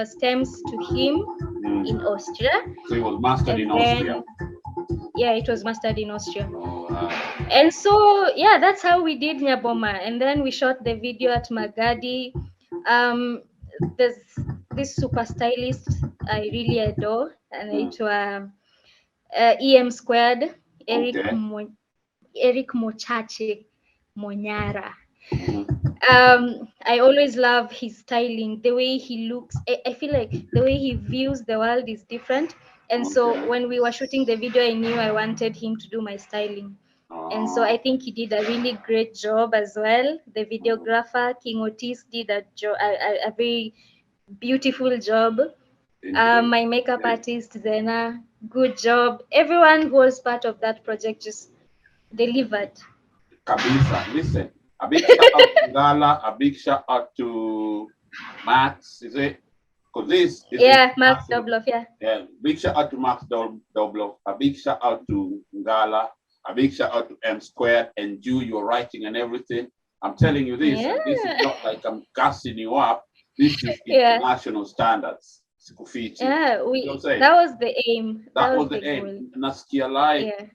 stems to him in Austria. So it was mastered in Austria. Yeah, it was mastered in Austria. Oh, and so yeah, that's how we did Nyaboma, and then we shot the video at Magadi. There's this super stylist I really adore, and it was EM Squared, Eric Mochache Monyara. I always love his styling, the way he looks. I feel like the way he views the world is different. And so when we were shooting the video, I knew I wanted him to do my styling. And so I think he did a really great job as well. The videographer, King Otis, did a very beautiful job. My makeup artist, Zena, good job. Everyone who was part of that project just delivered. Kabisa, listen. A big shout out to Gala, a big shout out to Max, is it? Because this is Max Dobloff, yeah. Big shout out to Max Dobloff, a big shout out to Gala, a big shout out to M Squared and your writing and everything. I'm telling you this, and this is not like I'm gassing you up. This is international standards. Yeah, that was the aim. That was the aim. Naskia Live.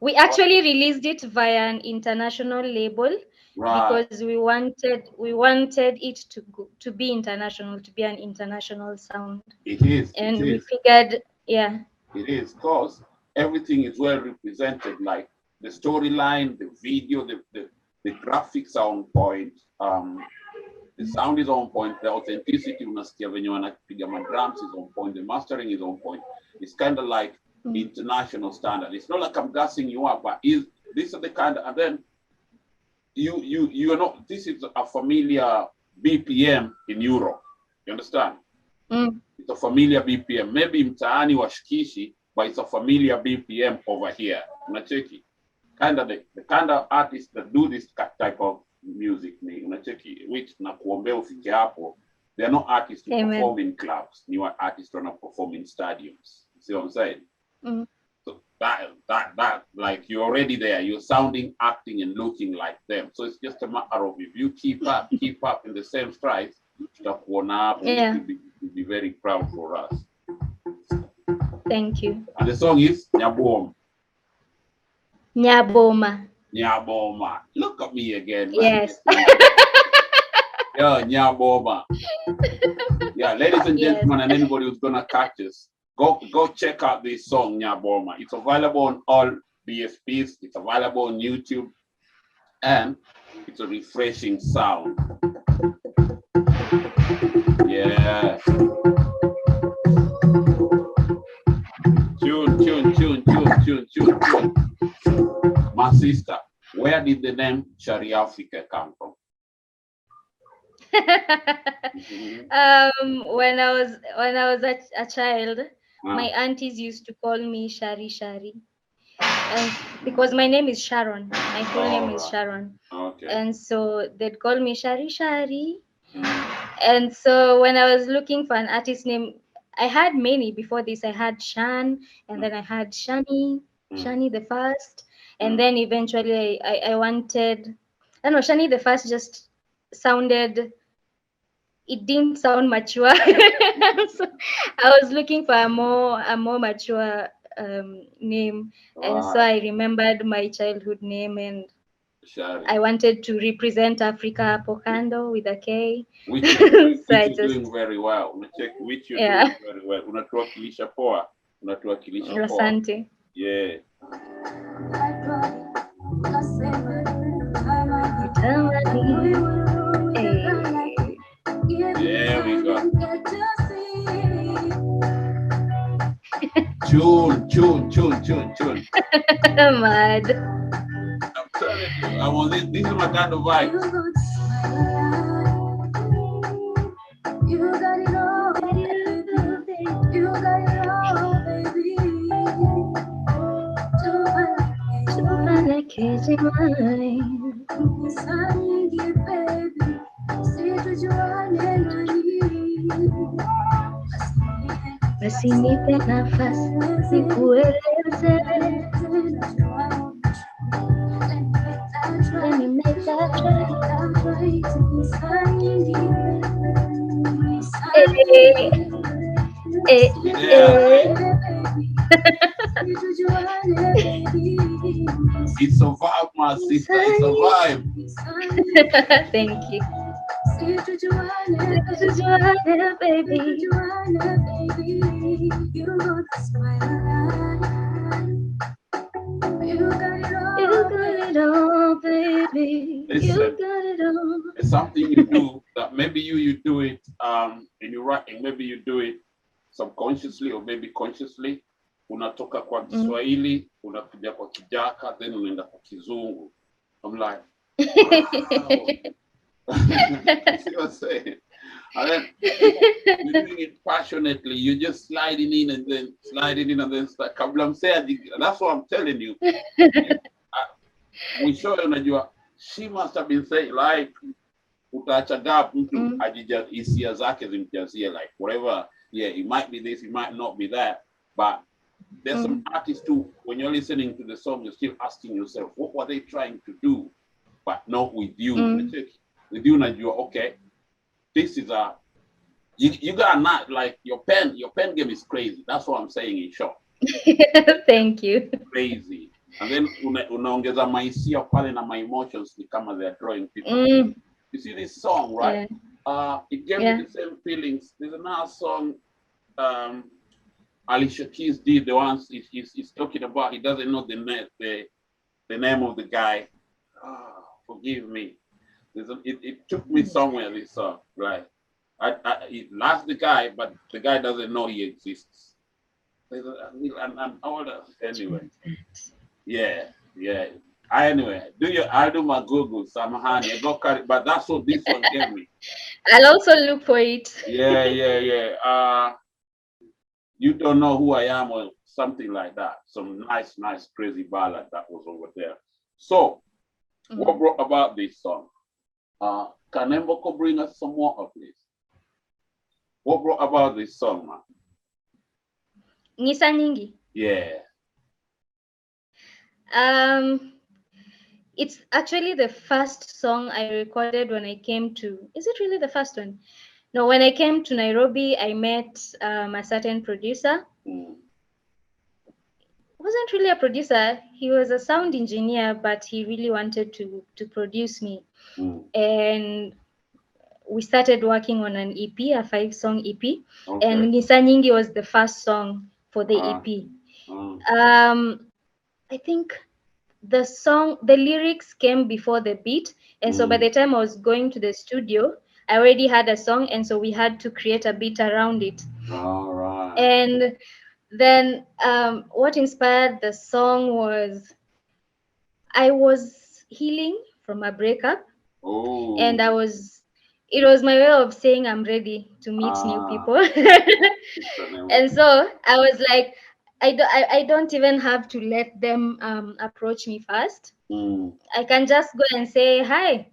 We actually released it via an international label because we wanted it to be international, to be an international sound. It is, and we figured, it is, because everything is well represented. Like the storyline, the video, the graphics are on point. The sound is on point. The authenticity, unasikia venye wanapiga drums is on point. The mastering is on point. It's kind of like international standard. It's not like I'm gassing you up, but these are the kind of, and then you are not, this is a familiar BPM in Europe. You understand? It's a familiar BPM. Maybe mtaani washikishi, but it's a familiar BPM over here. Unacheki? Kind of the kind of artists that do this type of music, unacheki, which na kuombea ufike hapo. They are not artists who perform in clubs. They are artists who perform in stadiums. See what I'm saying? So that like you're already there. You're sounding, acting, and looking like them. So it's just a matter of if you keep up in the same strides, you'll be very proud for us. Thank you. And the song is Nyaboma. Nyaboma. Look at me again. Yes. Yeah, Nyaboma. Yeah, ladies and gentlemen, and anybody who's gonna catch us, go check out this song, Nyaboma. It's available on all DSPs. It's available on YouTube, and it's a refreshing sound. Yeah. Tune. My sister, where did the name Shari Afrika come from? When I was a child, my aunties used to call me Shari, and because my name is Sharon, my full name is Sharon. Okay. And so they'd call me Shari. And so when I was looking for an artist name, I had many before this. I had Shan, and then I had Shani the First, and then eventually I wanted, I don't know, Shani the First just sounded, it didn't sound mature. So I was looking for a more mature name, and so I remembered my childhood name, and Shari. I wanted to represent Africa Pokando with a K. Which you're doing very well. Which you're doing very well. Unatuwakilisha poa. Asante. Yeah. There we go. Tune. Mad. I'm telling you, this is my kind of vibe. You got it all, baby. You got it all, baby. Basi nipe nafasi nikueleze. Let me make that try. eh, Yeah, You should you want it, baby. it's a vibe, my sister. It's a vibe. Thank you. You should you want it, This is your heart, You baby. should you want it, baby. You got the smile. You got it You all, got it all, baby. You Listen, got it all. it's something you do that maybe you do it in your writing, maybe you do it subconsciously or maybe consciously. Unatoka kwa Kiswahili, unakuja kwa Kijaka, then unaenda kwa Kizungu. I'm like, wow. You see what I'm saying? And then you're doing it passionately. You're just sliding in and then sliding in and then start. Kabla msee, that's what I'm telling you. We show you, she must have been saying like, utaacha gap mtu hisia zake zimjazie, like whatever. Yeah, it might be this, it might not be that, but there's some artists too. When you're listening to the song, you're still asking yourself, what were they trying to do? But not with you. With you, okay, this is you gotta not like your pen game is crazy. That's what I'm saying in short. Thank you. Crazy. And then unaongeza mahisia pale na my emotions ni kama they're drawing people. You see this song, right? Yeah. It gave me the same feelings. There's another song Alicia Keys did, the ones he's talking about. He doesn't know the name of the guy. Forgive me. It took me somewhere, this song, right? It lost the guy, but the guy doesn't know he exists. And older anyway. Yeah. Anyway, I'll do my Google, Samahani. I got carried, but that's what this one gave me. I'll also look for it. Yeah. You don't know who I am or something like that. Some nice, crazy ballad that was over there. So, what brought about this song? Can Mboko bring us some more of this? What brought about this song, man? Nisa Nyingi. Yeah. It's actually the first song I recorded when I came to. Is it really the first one? No, when I came to Nairobi, I met a certain producer. Wasn't really a producer. He was a sound engineer, but he really wanted to produce me. And we started working on an EP, a 5-song EP. Okay. And Nisa Nyingi was the first song for the EP. I think the lyrics came before the beat. And so by the time I was going to the studio, I already had a song. And so we had to create a beat around it. All right. And then what inspired the song was I was healing from a breakup. And it was my way of saying I'm ready to meet new people. And so I was like, I don't even have to let them approach me first. I can just go and say, hi,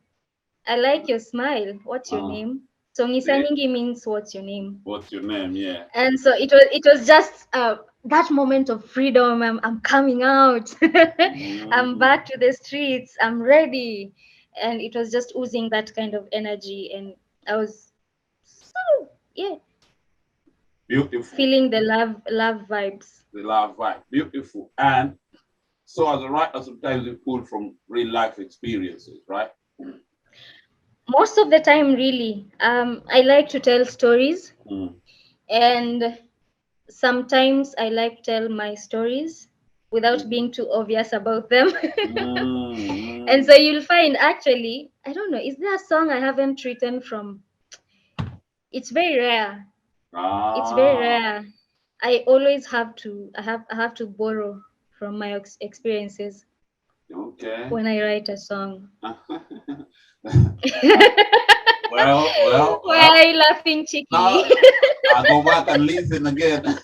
I like your smile. What's your name? So Nisa Nyingi means what's your name? What's your name? Yeah. And so it was just that moment of freedom. I'm coming out. I'm back to the streets. I'm ready. And it was just oozing that kind of energy. And I was beautiful. Feeling the love vibes. The love vibe. Beautiful. And so as a writer, sometimes you pull from real life experiences, right? Most of the time, really. I like to tell stories. And sometimes I like to tell my stories without being too obvious about them. And so you'll find, actually, I don't know, is there a song I haven't written from? It's very rare. It's very rare. I always have to borrow from my experiences. Okay. When I write a song. Well. Why are you laughing, Chiki? I'll go back and listen again.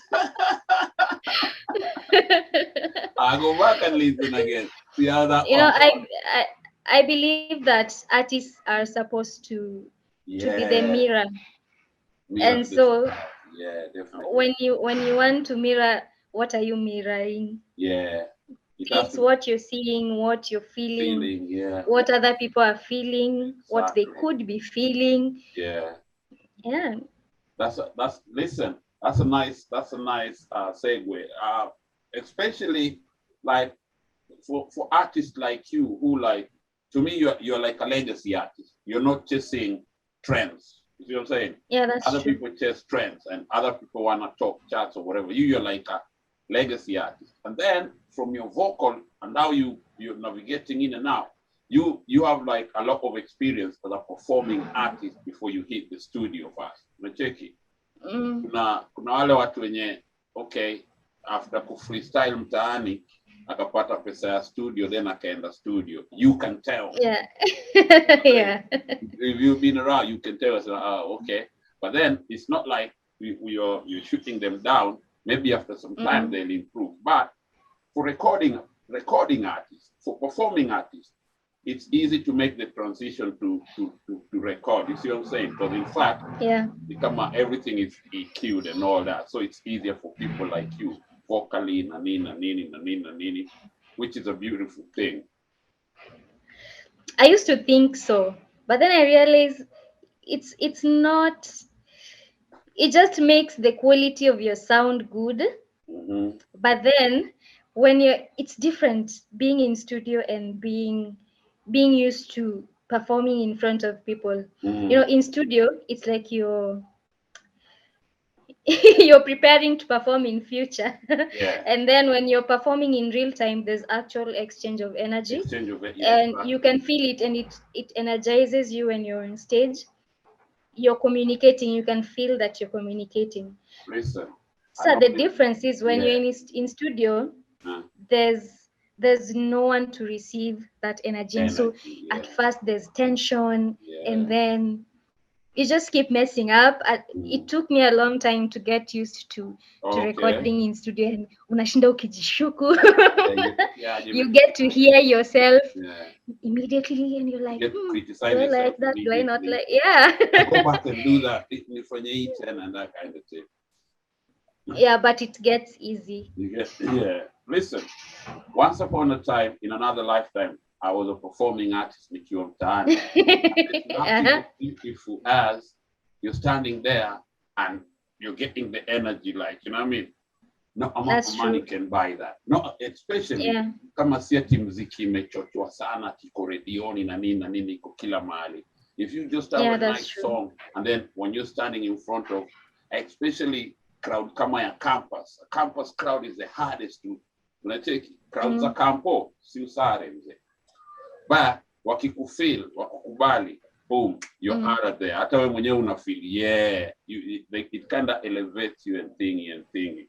See how that. I believe that artists are supposed to be the mirror. And so definitely. When you want to mirror, what are you mirroring? Yeah. It's what you're seeing, what you're feeling, what other people are feeling, what they could be feeling. Yeah. Listen, that's a nice segue. Especially like for artists like you who like, to me you're like a legacy artist. You're not chasing trends. You see what I'm saying? Yeah, that's Other true. people chase trends and other people want to talk charts or whatever. You're like a legacy artist. And then from your vocal and now you're navigating in and out. You have like a lot of experience as a performing artist before you hit the studio first. Unacheki? Kuna wale watu wenye okay, after ku freestyle mtaani akapata pesa ya studio then akaenda studio. You can tell. Yeah. Yeah. If you've been around, you can tell us, okay. But then it's not like you're shooting them down. Maybe after some time they'll improve. But for recording artists, for performing artists, it's easy to make the transition to record. You see what I'm saying? Because in fact, Yeah, everything is EQ'd and all that. So it's easier for people like you, vocally, nanini, which is a beautiful thing. I used to think so, but then I realized it's not. It just makes the quality of your sound good. But then when it's different being in studio and being used to performing in front of people. You know, in studio it's like you're preparing to perform in future. Yeah. And then when you're performing in real time, there's actual exchange of energy. Yeah, And you can feel it, and it energizes you when you're on stage. You're communicating, you can feel that you're communicating. Listen. So the difference is when you're in studio, there's no one to receive that energy. And so at first there's tension, and then you just keep messing up. It took me a long time to get used to recording in studio, and unashinda ukijishuku. You get to hear yourself immediately, and you're like, do I like that? Do I not like? Yeah. Go back and do that. And that kind of thing. Yeah, but it gets easy. Yeah. Listen, once upon a time, in another lifetime, I was a performing artist nikiwa mtaani. Beautiful as you're standing there and you're getting the energy, like, you know what I mean? No amount of money can buy that. No, especially kama si ati muziki imechochwa sana kiko redioni na nini iko kila mahali. If you just have a nice song, and then when you're standing in front of, especially crowd kama ya campus, a campus crowd is the hardest to unacheki. Crowd za campo si usare mzee. But wakikufeel, wakukubali, boom, you're out of there. Hata wewe mwenyewe una feel, it kind of elevates you and thingy.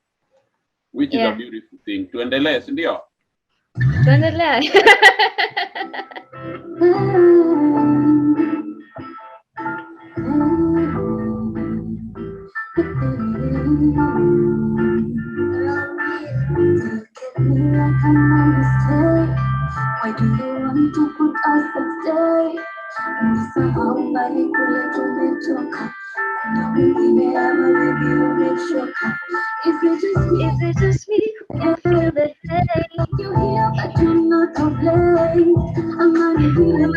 Which is a beautiful thing. Tuendelee, si ndio? Tuendelee. Why do you want to put us at stake? Umesahau mbali kule tumetoka. Kuna mwingine ama maybe umechoka. Is it just me who can feel the hate? You hear but you're not to blame. I'm not feeling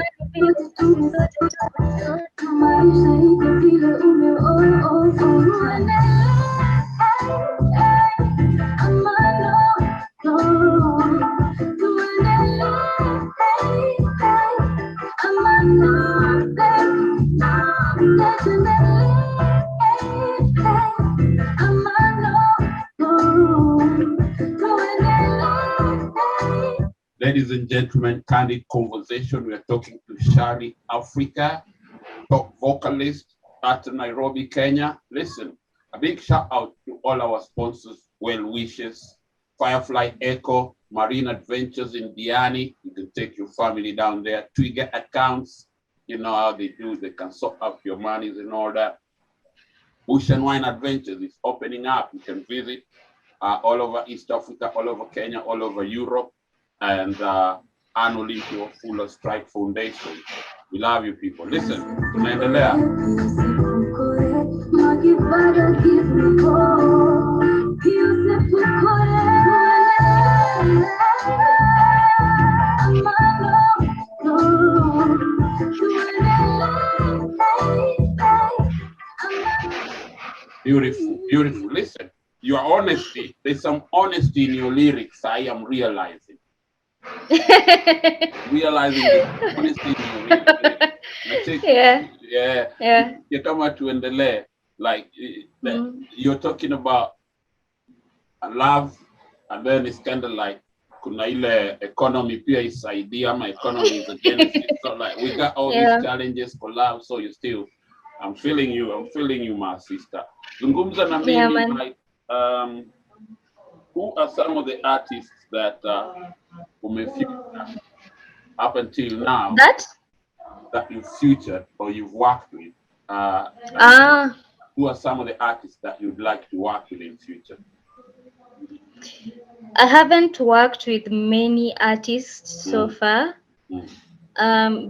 to maisha iko vile Ladies and gentlemen, candid conversation. We are talking to Shari Afrika, top vocalist at Nairobi, Kenya. Listen, a big shout out to all our sponsors, well wishes, Firefly Echo, Marine Adventures in Diani. You can take your family down there. Trigger accounts, you know how they do. They can sort out your monies and all that. Bush and Wine Adventures is opening up. You can visit all over East Africa, all over Kenya, all over Europe. And annually to Fuller Strike Foundation. We love you people. Listen, tunaendelea. Beautiful, beautiful. Listen, your honesty, there's some honesty in your lyrics. I am realizing. Realizing the honesty in your lyrics. Yeah. You come out to endele, like you're talking about love, and then it's kind of like kuna ile economy pia isaidia, my economy is against it. So like we got all these challenges for love, so you still, I'm feeling you, my sister. Zungumza na mimi, like, who are some of the artists that up until now that you've featured or you've worked with? Who are some of the artists that you'd like to work with in future? I haven't worked with many artists so far,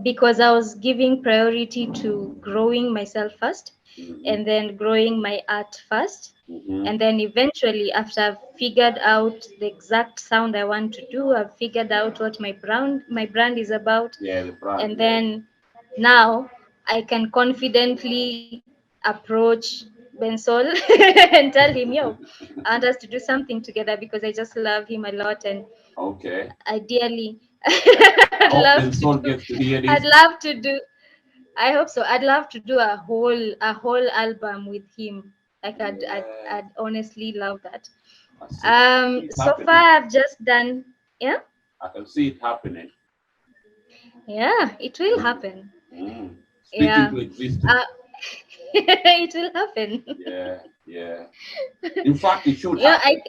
because I was giving priority to growing myself first, and then growing my art first. And then eventually, after I've figured out the exact sound I want to do, I've figured out what my brand is about. And then now I can confidently approach Bensol and tell him, yo, I want us to do something together because I just love him a lot. And ideally, I hope so. I'd love to do a whole album with him. Like I'd honestly love that. So far I've just done. Yeah, I can see it happening. Yeah, it will happen. Speaking to existence. It will happen. Yeah. In fact, it should happen.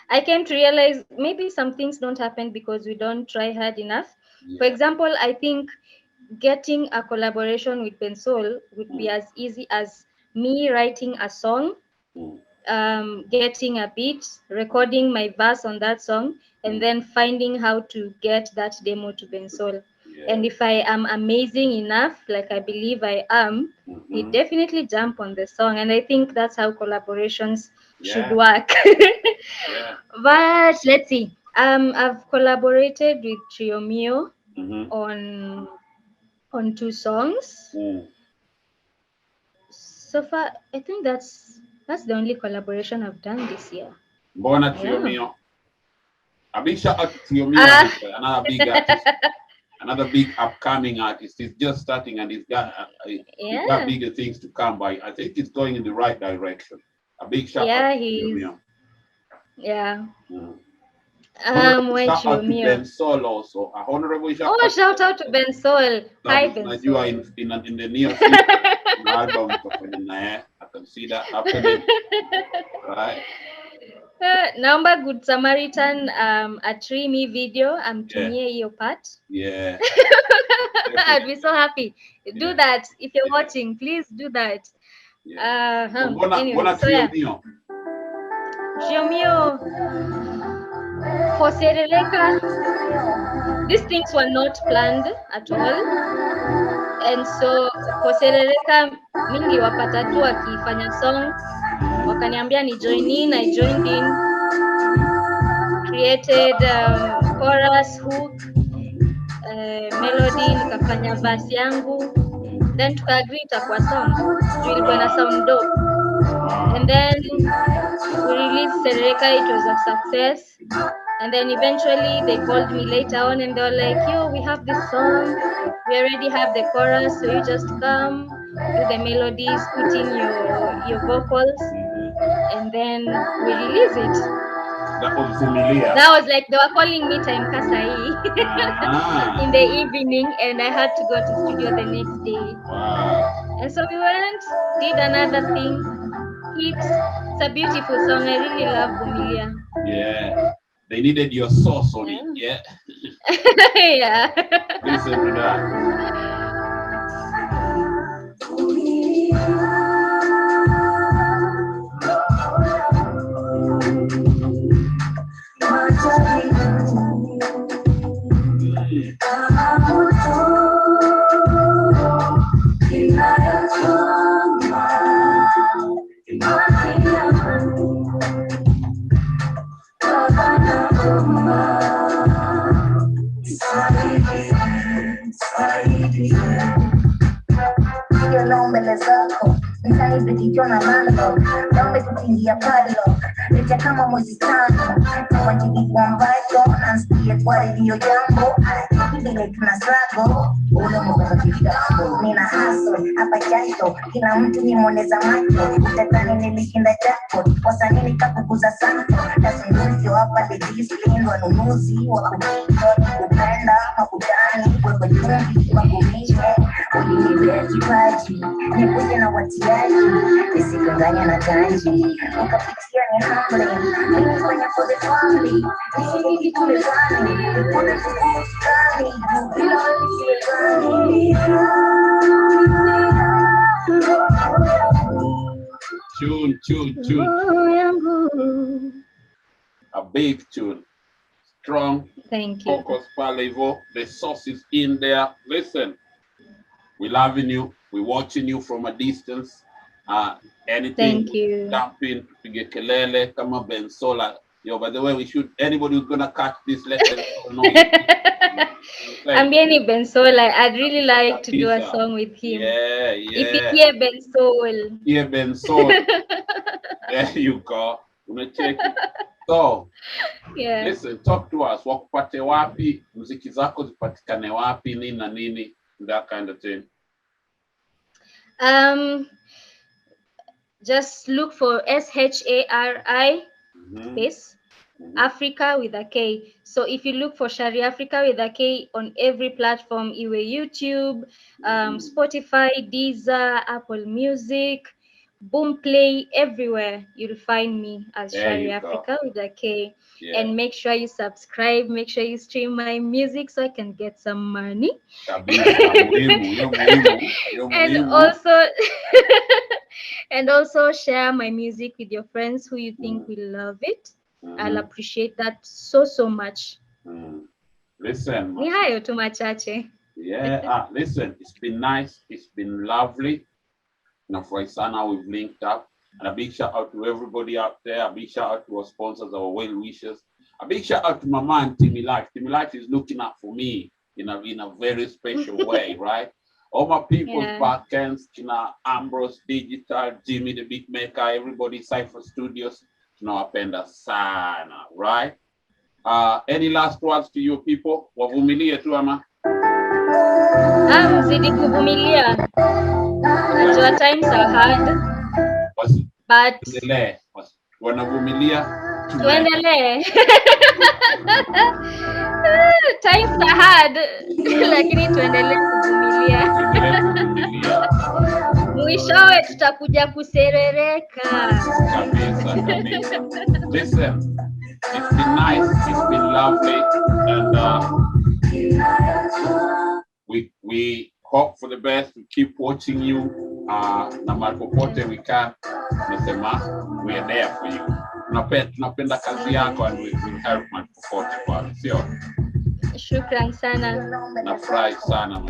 I came to realize maybe some things don't happen because we don't try hard enough. For example, I think getting a collaboration with Bensol would be as easy as me writing a song, getting a beat, recording my verse on that song, and then finding how to get that demo to Bensol. And if I am amazing enough, like I believe I am, he definitely jump on the song. And I think that's how collaborations should work. But let's see. I've collaborated with Trio Mio on 2 songs. So far, I think that's the only collaboration I've done this year. Bona Trio Mio. A big shout out to Trio Mio, another big artist. Another big upcoming artist. He's just starting and he's got bigger things to come by. I think it's going in the right direction. A big shout out to Trio Mio. Shout out to Bensol also. A honorable shout out. Shout out to Bensol. Hi, Bensol. You are in the near future. Album, I can see that happening. Right. Naomba Good Samaritan a Tree video. I'm tunie your part. Yeah. I'd be so happy. Do that. If you're watching, please do that. Anyway, Trio Mio. For Sereleka, these things were not planned at all. And so for Sereleka, mingi wapata tu wakifanya song, wakaniambia ni join in, I joined in, created chorus, hook, melody, nikafanya verse yangu, then tukaagree itakuwa song, ilikuwa na sound dope. And then we released Sereleka, it was a success. And then eventually they called me later on and they were like, yo, we have this song, we already have the chorus, so you just come, do the melodies, put in your vocals, and then we release it. That was like, they were calling me time kasai in the evening, and I had to go to studio the next day. And so we went, did another thing. It's a beautiful song. I really love Vumilia. Yeah. They needed your sauce on it, yeah? Yeah. Listen to that. Nisaibe kichona mando Dambe kutingia padlock Lecha kama mwezi tano Mwajibu kwa mbaito Nansikie kwa redio jambo Hivile tuna struggle Ule mwaka kitambo Nina hustle hapa jasho Kila mtu ni mwoneza macho Utatani nilishinda jackpot Wasani nikakuguza santo Nasunguzio hapa ladies clean Wanunuzi wakubika Kupenda makutani Kwekwe chumbi makumishe Ulinibea kipaji Nikuje na watiaji Nisikanganya na kanji Ukapitia ni humbling Nilifanya for the family Nisiki tulezani Nikule tukuskani Bila walisirani Tune. A big tune. Strong. Thank you. Focus palevo. The sauce is in there. Listen, we loving you. We watching you from a distance. Anything. Thank you. Jumping, pige kelele, kama Ben Sola. Yo, by the way, we should, anybody who's gonna catch this, let them know. Ambieni Ben Soul, I'd really like to do a song with him. Yeah. If you hear Ben Soul. Hear Ben Soul. There you go. Gonna check it. So, yeah. Listen, talk to us. Wakupate wapi, muziki zako zipatikane wapi, nini na nini, that kind of thing. Just look for SHARI space Africa with a K. So if you look for Shari Afrika with a K on every platform, iwe YouTube, Spotify, Deezer, Apple Music, Boomplay, everywhere, you'll find me as Shari Afrika with a K. Yeah. And make sure you subscribe, make sure you stream my music so I can get some money. And also share my music with your friends who you think will love it. I'll appreciate that so much. Listen. Ni hayo tu machache. Yeah, listen, it's been nice. It's been lovely. Now, for Isana, we've linked up. And a big shout out to everybody out there. A big shout out to our sponsors, our well wishers. A big shout out to my man, Timmy Life. Timmy Life is looking out for me in a very special way, right? All my people, Backends, Kina, Ambrose Digital, Jimmy the Beat Maker, everybody, Cypher Studios, tunawapenda sana, right? Any last words to you people? Wavumilie tu ama? Mzidi kuvumilia. Najua times are hard. But wanavumilia. Tuendelee. Times are hard. Lakini tuendelee kuvumilia. Mwishowe tutakuja kuserereka. Kabisa. Listen, it's been nice, it's been lovely, and we hope for the best. We keep watching you. Na mahali popote we can, nasema we are there for you. Tunapenda kazi yako and we help mahali popote kwa sio. Shukran sana. Nafurahi sana.